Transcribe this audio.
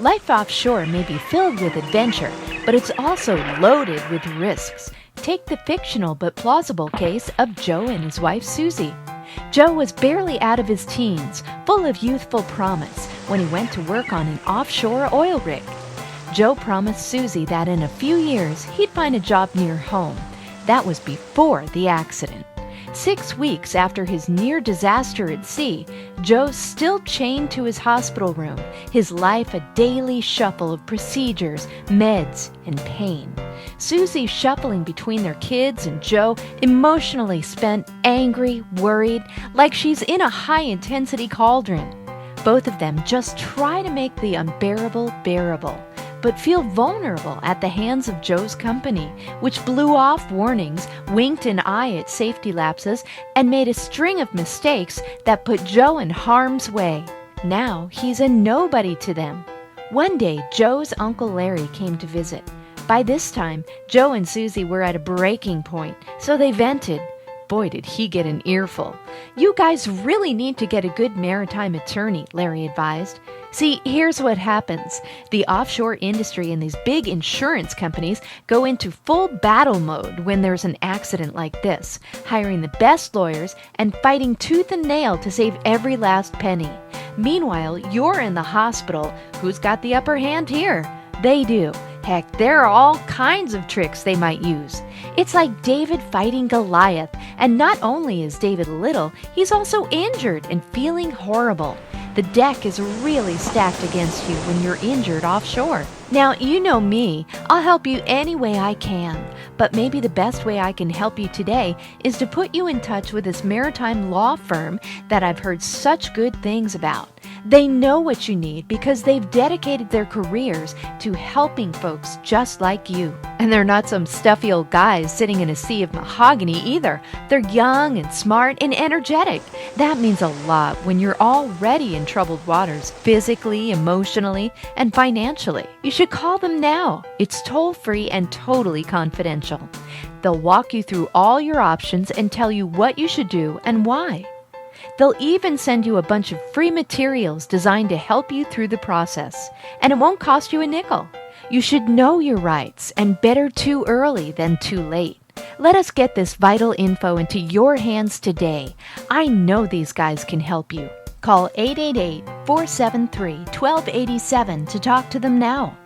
Life offshore may be filled with adventure, but it's also loaded with risks. Take the fictional but plausible case of Joe and his wife Susie. Joe was barely out of his teens, full of youthful promise, when he went to work on an offshore oil rig. Joe promised Susie that in a few years he'd find a job near home. That was before the accident. 6 weeks after his near disaster at sea, Joe's still chained to his hospital room, his life a daily shuffle of procedures, meds, and pain. Susie shuffling between their kids and Joe emotionally spent, angry, worried, like she's in a high-intensity cauldron. Both of them just try to make the unbearable bearable, but feel vulnerable at the hands of Joe's company, which blew off warnings, winked an eye at safety lapses, and made a string of mistakes that put Joe in harm's way. Now he's a nobody to them. One day, Joe's Uncle Larry came to visit. By this time, Joe and Susie were at a breaking point, so they vented. Boy, did he get an earful. "You guys really need to get a good maritime attorney," Larry advised. See, here's what happens. The offshore industry and these big insurance companies go into full battle mode when there's an accident like this, hiring the best lawyers and fighting tooth and nail to save every last penny. Meanwhile, you're in the hospital. Who's got the upper hand here? They do. Heck, there are all kinds of tricks they might use. It's like David fighting Goliath, and not only is David little, he's also injured and feeling horrible. The deck is really stacked against you when you're injured offshore. Now, you know me. I'll help you any way I can. But maybe the best way I can help you today is to put you in touch with this maritime law firm that I've heard such good things about. They know what you need because they've dedicated their careers to helping folks just like you. And they're not some stuffy old guys sitting in a sea of mahogany either. They're young and smart and energetic. That means a lot when you're already in troubled waters, physically, emotionally, and financially. You should call them now. It's toll-free and totally confidential. They'll walk you through all your options and tell you what you should do and why. They'll even send you a bunch of free materials designed to help you through the process, and it won't cost you a nickel. You should know your rights, and better too early than too late. Let us get this vital info into your hands today. I know these guys can help you. Call 888-473-1287 to talk to them now.